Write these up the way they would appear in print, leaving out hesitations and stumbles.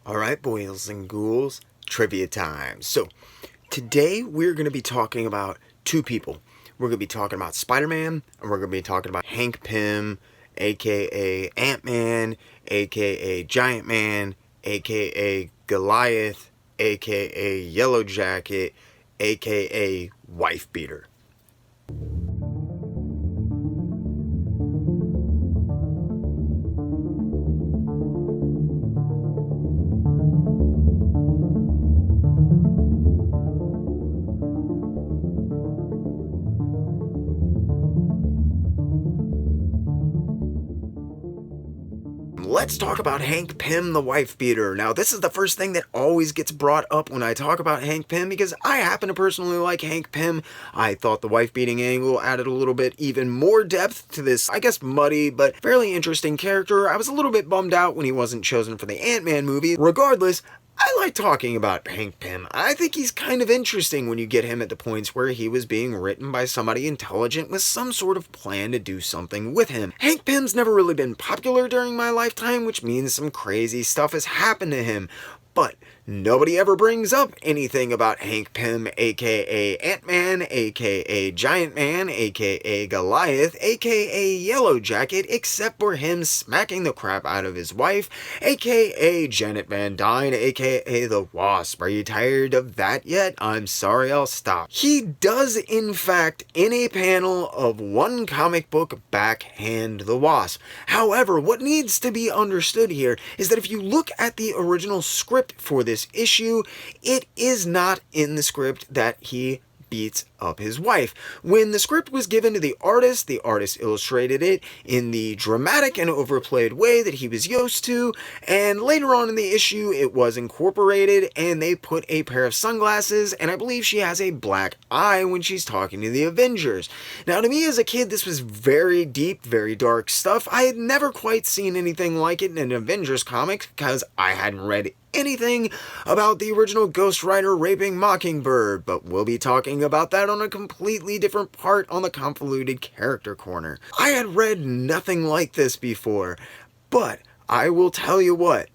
Alright, boys and ghouls, trivia time. So, today we're going to be talking about two people. We're going to be talking about Spider-Man, and we're going to be talking about Hank Pym, aka Ant-Man, aka Giant Man, aka Goliath, aka Yellow Jacket, aka Wife Beater. Let's talk about Hank Pym, the wife beater. Now, this is the first thing that always gets brought up when I talk about Hank Pym because I happen to personally like Hank Pym. I thought the wife beating angle added a little bit even more depth to this, I guess, muddy but fairly interesting character. I was a little bit bummed out when he wasn't chosen for the Ant-Man movie. Regardless, I like talking about Hank Pym. I think he's kind of interesting when you get him at the points where he was being written by somebody intelligent with some sort of plan to do something with him. Hank Pym's never really been popular during my lifetime, which means some crazy stuff has happened to him. But nobody ever brings up anything about Hank Pym, aka Ant-Man, aka Giant Man, aka Goliath, aka Yellow Jacket, except for him smacking the crap out of his wife, aka Janet Van Dyne, aka the Wasp. Are you tired of that yet? I'm sorry, I'll stop. He does, in fact, in a panel of one comic book, backhand the Wasp. However, what needs to be understood here is that if you look at the original script for this issue, it is not in the script that he beats up his wife. When the script was given to the artist illustrated it in the dramatic and overplayed way that he was used to, and later on in the issue it was incorporated and they put a pair of sunglasses, and I believe she has a black eye when she's talking to the Avengers. Now, to me as a kid, this was very deep, very dark stuff. I had never quite seen anything like it in an Avengers comic because I hadn't read anything about the original Ghost Rider raping Mockingbird, but we'll be talking about that on a completely different part on the Convoluted Character Corner. I had read nothing like this before, but I will tell you what,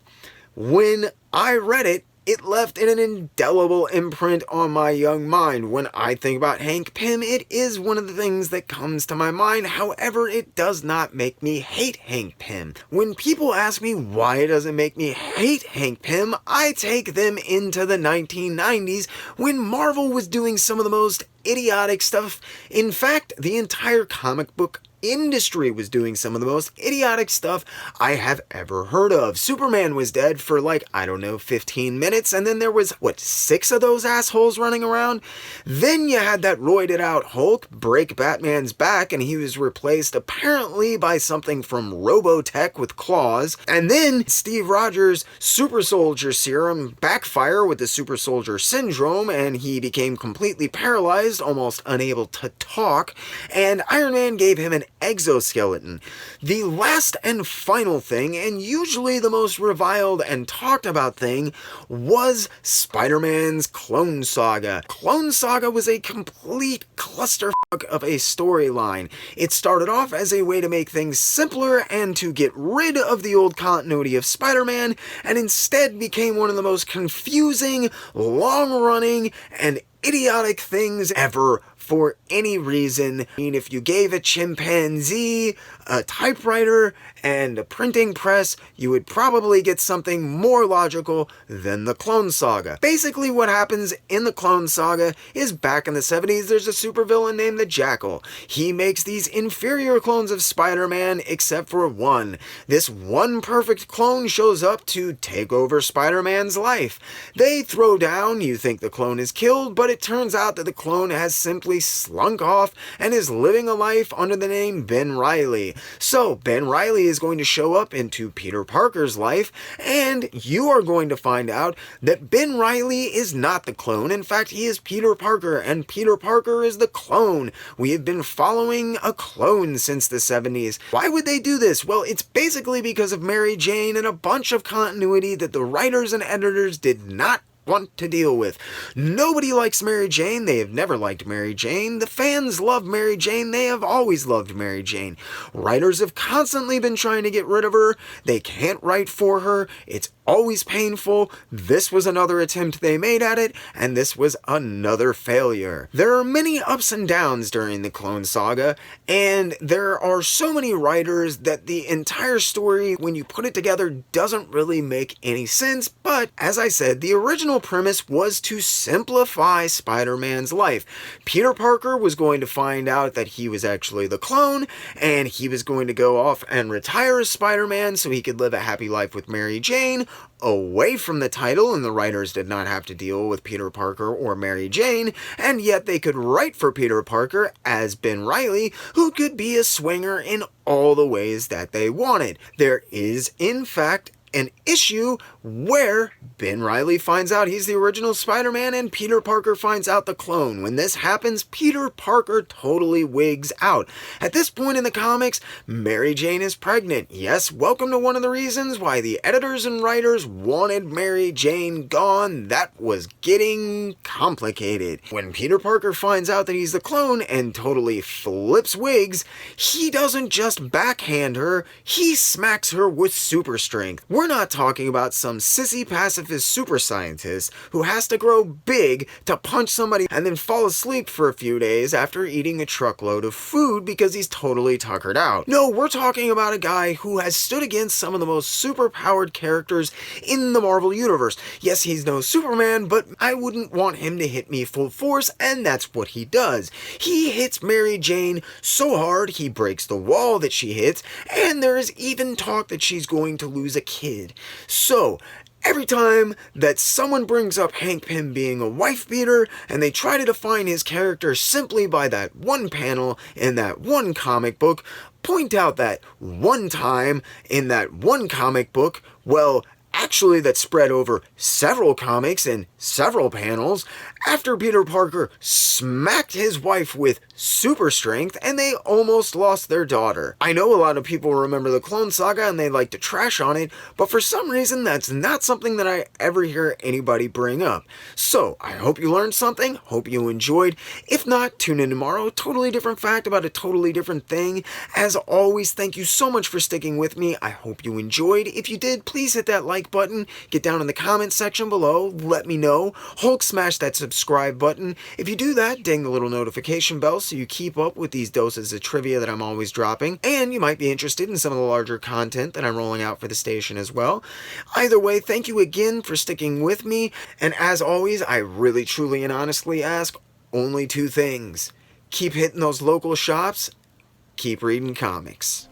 when I read it, it left an indelible imprint on my young mind. When I think about Hank Pym, it is one of the things that comes to my mind. However, it does not make me hate Hank Pym. When people ask me why it doesn't make me hate Hank Pym, I take them into the 1990s when Marvel was doing some of the most idiotic stuff. In fact, the entire comic book industry was doing some of the most idiotic stuff I have ever heard of. Superman was dead for 15 minutes, and then there was, 6 of those assholes running around? Then you had that roided out Hulk break Batman's back, and he was replaced apparently by something from Robotech with claws, and then Steve Rogers' super soldier serum backfire with the super soldier syndrome, and he became completely paralyzed, almost unable to talk, and Iron Man gave him an exoskeleton. The last and final thing, and usually the most reviled and talked about thing, was Spider-Man's Clone Saga. Clone Saga was a complete clusterfuck of a storyline. It started off as a way to make things simpler and to get rid of the old continuity of Spider-Man, and instead became one of the most confusing, long-running, and idiotic things ever for any reason. I mean, if you gave a chimpanzee a typewriter and a printing press, you would probably get something more logical than the Clone Saga. Basically, what happens in the Clone Saga is back in the 70s, there's a supervillain named the Jackal. He makes these inferior clones of Spider-Man, except for one. This one perfect clone shows up to take over Spider-Man's life. They throw down, you think the clone is killed, but it turns out that the clone has simply slunk off and is living a life under the name Ben Reilly. So Ben Reilly is going to show up into Peter Parker's life, and you are going to find out that Ben Reilly is not the clone. In fact, he is Peter Parker, and Peter Parker is the clone. We have been following a clone since the 70s. Why would they do this? Well, it's basically because of Mary Jane and a bunch of continuity that the writers and editors did not want to deal with. Nobody likes Mary Jane. They have never liked Mary Jane. The fans love Mary Jane. They have always loved Mary Jane. Writers have constantly been trying to get rid of her. They can't write for her. It's always painful. This was another attempt they made at it, and this was another failure. There are many ups and downs during the Clone Saga, and there are so many writers that the entire story, when you put it together, doesn't really make any sense. But as I said, the original premise was to simplify Spider-Man's life. Peter Parker was going to find out that he was actually the clone, and he was going to go off and retire as Spider-Man so he could live a happy life with Mary Jane, away from the title, and the writers did not have to deal with Peter Parker or Mary Jane, and yet they could write for Peter Parker as Ben Reilly, who could be a swinger in all the ways that they wanted. There is, in fact, an issue where Ben Reilly finds out he's the original Spider-Man and Peter Parker finds out the clone. When this happens, Peter Parker totally wigs out. At this point in the comics, Mary Jane is pregnant. Yes, welcome to one of the reasons why the editors and writers wanted Mary Jane gone. That was getting complicated. When Peter Parker finds out that he's the clone and totally flips wigs, he doesn't just backhand her, he smacks her with super strength. We're not talking about some sissy pacifist super scientist who has to grow big to punch somebody and then fall asleep for a few days after eating a truckload of food because he's totally tuckered out. No, we're talking about a guy who has stood against some of the most superpowered characters in the Marvel Universe. Yes, he's no Superman, but I wouldn't want him to hit me full force, and that's what he does. He hits Mary Jane so hard he breaks the wall that she hits, and there is even talk that she's going to lose a kid. So, every time that someone brings up Hank Pym being a wife beater and they try to define his character simply by that one panel in that one comic book, point out that one time in that one comic book, well, actually that spread over several comics and several panels, after Peter Parker smacked his wife with super strength and they almost lost their daughter. I know a lot of people remember the Clone Saga and they like to trash on it, but for some reason that's not something that I ever hear anybody bring up. So, I hope you learned something, hope you enjoyed. If not, tune in tomorrow, totally different fact about a totally different thing. As always, thank you so much for sticking with me. I hope you enjoyed. If you did, please hit that like button, get down in the comments section below, let me know. Hulk smash that subscribe button. If you do that, ding the little notification bell so you keep up with these doses of trivia that I'm always dropping, and you might be interested in some of the larger content that I'm rolling out for the station as well. Either way, thank you again for sticking with me, and as always, I really, truly, and honestly ask only two things. Keep hitting those local shops, keep reading comics.